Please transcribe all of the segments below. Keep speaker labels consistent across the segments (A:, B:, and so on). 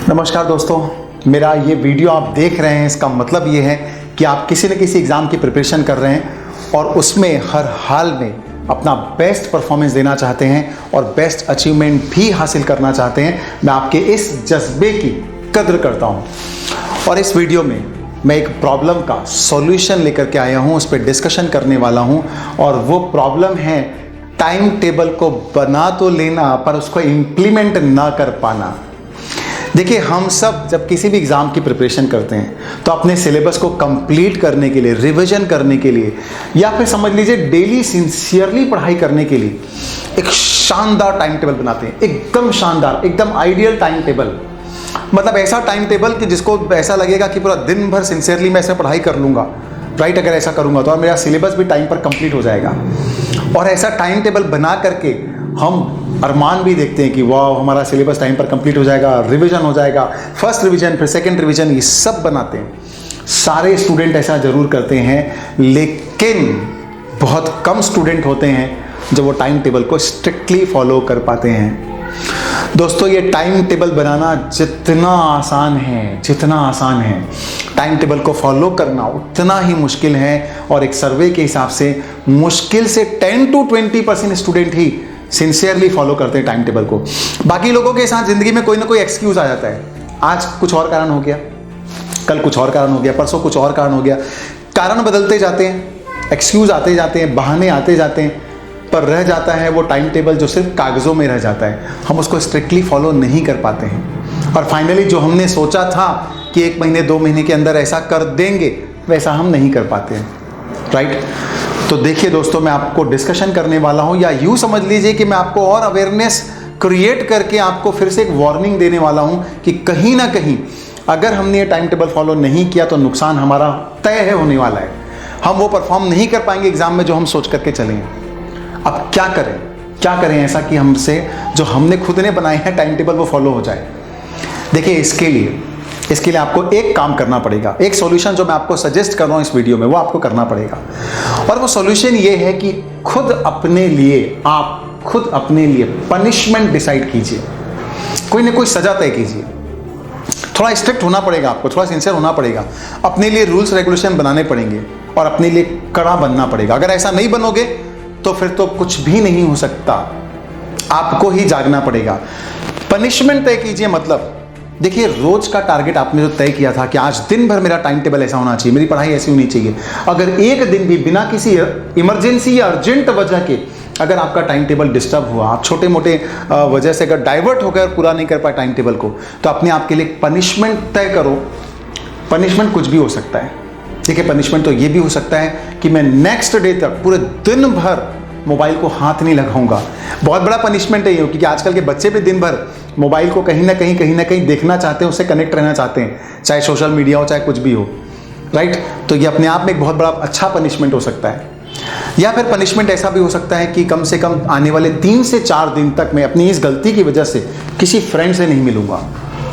A: नमस्कार दोस्तों, मेरा ये वीडियो आप देख रहे हैं, इसका मतलब ये है कि आप किसी न किसी एग्ज़ाम की प्रिपरेशन कर रहे हैं और उसमें हर हाल में अपना बेस्ट परफॉर्मेंस देना चाहते हैं और बेस्ट अचीवमेंट भी हासिल करना चाहते हैं। मैं आपके इस जज्बे की कद्र करता हूँ और इस वीडियो में मैं एक प्रॉब्लम का सॉल्यूशन लेकर के आया हूँ, उस पर डिस्कशन करने वाला हूँ। और वो प्रॉब्लम है टाइम टेबल को बना तो लेना पर उसको इम्प्लीमेंट ना कर पाना। देखिए, हम सब जब किसी भी एग्ज़ाम की प्रिपरेशन करते हैं तो अपने सिलेबस को कंप्लीट करने के लिए, रिवीजन करने के लिए, या फिर समझ लीजिए डेली सिंसियरली पढ़ाई करने के लिए एक शानदार टाइम टेबल बनाते हैं। एकदम शानदार, एकदम आइडियल टाइम टेबल। मतलब ऐसा टाइम टेबल कि जिसको ऐसा लगेगा कि पूरा दिन भर सिंसियरली मैं ऐसे पढ़ाई कर लूँगा, राइट। अगर ऐसा करूँगा तो और मेरा सिलेबस भी टाइम पर कंप्लीट हो जाएगा। और ऐसा टाइम टेबल बना करके हम अरमान भी देखते हैं कि वाह, हमारा सिलेबस टाइम पर कंप्लीट हो जाएगा, रिवीजन हो जाएगा, फर्स्ट रिवीजन फिर सेकंड रिवीजन, ये सब बनाते हैं। सारे स्टूडेंट ऐसा ज़रूर करते हैं, लेकिन बहुत कम स्टूडेंट होते हैं जो वो टाइम टेबल को स्ट्रिक्टली फॉलो कर पाते हैं। दोस्तों, ये टाइम टेबल बनाना जितना आसान है, टाइम टेबल को फॉलो करना उतना ही मुश्किल है। और एक सर्वे के हिसाब से मुश्किल से 10 to 20% student he sincerely follow करते हैं टाइम टेबल को। बाकी लोगों के साथ ज़िंदगी में कोई ना कोई एक्सक्यूज़ आ जाता है। आज कुछ और कारण हो गया, कल कुछ और कारण हो गया, परसों कुछ और कारण हो गया। कारण बदलते जाते हैं, एक्सक्यूज़ आते जाते हैं, बहाने आते जाते हैं, पर रह जाता है वो टाइम टेबल जो सिर्फ कागज़ों में रह जाता है। हम उसको स्ट्रिक्टली फॉलो नहीं कर पाते हैं और फाइनली जो हमने सोचा था कि 1 महीने 2 महीने के अंदर ऐसा कर देंगे, वैसा हम नहीं कर पाते हैं, राइट। तो देखिए दोस्तों, मैं आपको डिस्कशन करने वाला हूं, या यूं समझ लीजिए कि मैं आपको और अवेयरनेस क्रिएट करके आपको फिर से एक वार्निंग देने वाला हूं कि कहीं ना कहीं अगर हमने ये टाइम टेबल फॉलो नहीं किया तो नुकसान हमारा तय है होने वाला है। हम वो परफॉर्म नहीं कर पाएंगे एग्जाम में जो हम सोच करके चले हैं। अब क्या करें ऐसा कि हमसे जो हमने खुद ने बनाए हैं टाइम टेबल वो फॉलो हो जाए। देखिए, इसके लिए आपको एक काम करना पड़ेगा। एक सॉल्यूशन जो मैं आपको सजेस्ट कर रहा हूँ इस वीडियो में, वो आपको करना पड़ेगा। और वो सॉल्यूशन ये है कि आप खुद अपने लिए पनिशमेंट डिसाइड कीजिए। कोई ना कोई सजा तय कीजिए। थोड़ा स्ट्रिक्ट होना पड़ेगा आपको, थोड़ा सिंसियर होना पड़ेगा। अपने लिए रूल्स रेगुलेशन बनाने पड़ेंगे और अपने लिए कड़ा बनना पड़ेगा। अगर ऐसा नहीं बनोगे तो फिर तो कुछ भी नहीं हो सकता, आपको ही जागना पड़ेगा। पनिशमेंट तय कीजिए। मतलब देखिए, रोज का टारगेट आपने जो तय किया था कि आज दिन भर मेरा टाइम टेबल ऐसा होना चाहिए, मेरी पढ़ाई ऐसी होनी चाहिए, अगर एक दिन भी बिना किसी इमरजेंसी या अर्जेंट वजह के अगर आपका टाइम टेबल डिस्टर्ब हुआ, आप छोटे मोटे वजह से अगर डाइवर्ट होकर पूरा नहीं कर पाए टाइम टेबल को, तो अपने आप के लिए पनिशमेंट तय करो। पनिशमेंट कुछ भी हो सकता है। देखिए, पनिशमेंट तो ये भी हो सकता है कि मैं नेक्स्ट डे तक पूरे दिन भर मोबाइल को हाथ नहीं लगाऊंगा। बहुत बड़ा पनिशमेंट है ये, क्योंकि आजकल के बच्चे भी दिन भर मोबाइल को कहीं ना कहीं देखना चाहते हैं, उससे कनेक्ट रहना चाहते हैं, चाहे सोशल मीडिया हो चाहे कुछ भी हो, राइट। तो ये अपने आप में एक बहुत बड़ा अच्छा पनिशमेंट हो सकता है। या फिर पनिशमेंट ऐसा भी हो सकता है कि कम से कम आने वाले 3 से 4 दिन तक मैं अपनी इस गलती की वजह से किसी फ्रेंड से नहीं मिलूंगा।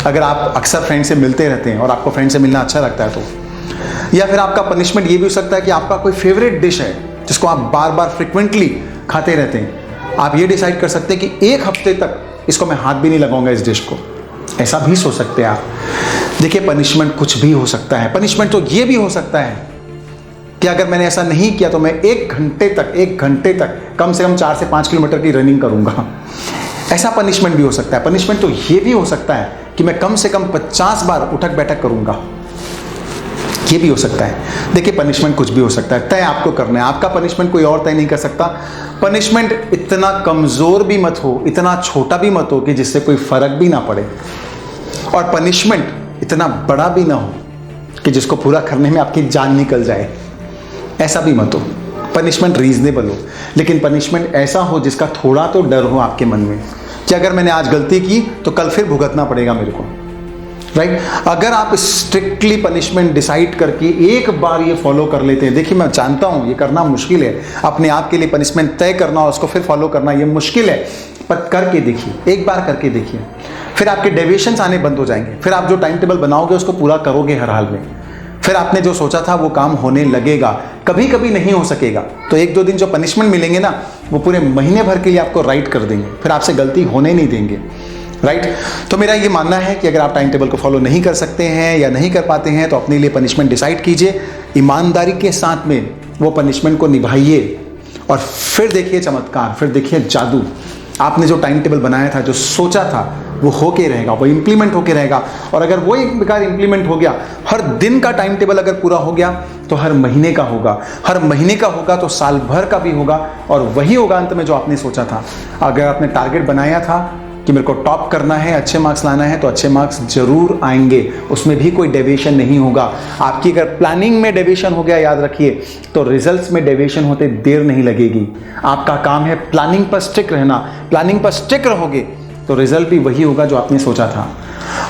A: अगर आप अक्सर फ्रेंड से मिलते रहते हैं और आपको फ्रेंड से मिलना अच्छा लगता है तो। या फिर आपका पनिशमेंट ये भी हो सकता है कि आपका कोई फेवरेट डिश है जिसको आप बार बार फ्रिक्वेंटली खाते रहते हैं, आप ये डिसाइड कर सकते हैं कि 1 हफ्ते तक इसको मैं हाथ भी नहीं लगाऊंगा इस डिश को। ऐसा भी सोच सकते हैं आप। देखिए, पनिशमेंट कुछ भी हो सकता है। पनिशमेंट तो ये भी हो सकता है कि अगर मैंने ऐसा नहीं किया तो मैं 1 घंटे तक कम से कम 4 से 5 किलोमीटर की रनिंग करूंगा। ऐसा पनिशमेंट भी हो सकता है। पनिशमेंट तो ये भी हो सकता है कि मैं कम से कम 50 बार उठक बैठक करूंगा। ये भी हो सकता है। देखिए, पनिशमेंट कुछ भी हो सकता है, तय आपको करना है। आपका पनिशमेंट कोई और तय नहीं कर सकता। पनिशमेंट इतना कमज़ोर भी मत हो, इतना छोटा भी मत हो कि जिससे कोई फ़र्क भी ना पड़े, और पनिशमेंट इतना बड़ा भी ना हो कि जिसको पूरा करने में आपकी जान निकल जाए। ऐसा भी मत हो। पनिशमेंट रीजनेबल हो, लेकिन पनिशमेंट ऐसा हो जिसका थोड़ा तो डर हो आपके मन में कि अगर मैंने आज गलती की तो कल फिर भुगतना पड़ेगा मेरे को, राइट। अगर आप स्ट्रिक्टली पनिशमेंट डिसाइड करके एक बार ये फॉलो कर लेते हैं, देखिए मैं जानता हूँ ये करना मुश्किल है, अपने आप के लिए पनिशमेंट तय करना और उसको फिर फॉलो करना ये मुश्किल है, पर करके देखिए, एक बार करके देखिए, फिर आपके डेविएशंस आने बंद हो जाएंगे। फिर आप जो टाइम टेबल बनाओगे उसको पूरा करोगे हर हाल में। फिर आपने जो सोचा था वो काम होने लगेगा। कभी कभी नहीं हो सकेगा तो 1-2 दिन जो पनिशमेंट मिलेंगे ना, वो पूरे महीने भर के लिए आपको राइट कर देंगे, फिर आपसे गलती होने नहीं देंगे। राइट तो मेरा ये मानना है कि अगर आप टाइम टेबल को फॉलो नहीं कर सकते हैं या नहीं कर पाते हैं तो अपने लिए पनिशमेंट डिसाइड कीजिए, ईमानदारी के साथ में वो पनिशमेंट को निभाइए और फिर देखिए चमत्कार, फिर देखिए जादू। आपने जो टाइम टेबल बनाया था, जो सोचा था, वो होके रहेगा, वो इम्प्लीमेंट होके रहेगा। और अगर वो एक प्रकार इम्प्लीमेंट हो गया, हर दिन का टाइम टेबल अगर पूरा हो गया तो हर महीने का होगा, हर महीने का होगा तो साल भर का भी होगा, और वही होगा अंत में जो आपने सोचा था। अगर आपने टारगेट बनाया था कि मेरे को टॉप करना है, अच्छे मार्क्स लाना है, तो अच्छे मार्क्स जरूर आएंगे, उसमें भी कोई डेविएशन नहीं होगा। आपकी अगर प्लानिंग में डेविएशन हो गया, याद रखिए, तो रिजल्ट्स में डेविएशन होते देर नहीं लगेगी। आपका काम है प्लानिंग पर स्टिक रहना। प्लानिंग पर स्टिक रहोगे तो रिजल्ट भी वही होगा जो आपने सोचा था।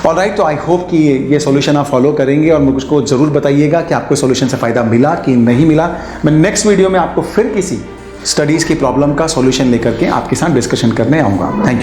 A: ऑलराइट, तो आई होप कि ये सॉल्यूशन आप फॉलो करेंगे और मुझको जरूर बताइएगा कि आपको सॉल्यूशन से फ़ायदा मिला कि नहीं मिला। मैं नेक्स्ट वीडियो में आपको फिर किसी स्टडीज़ की प्रॉब्लम का सॉल्यूशन लेकर के आपके साथ डिस्कशन करने आऊँगा। Thank you.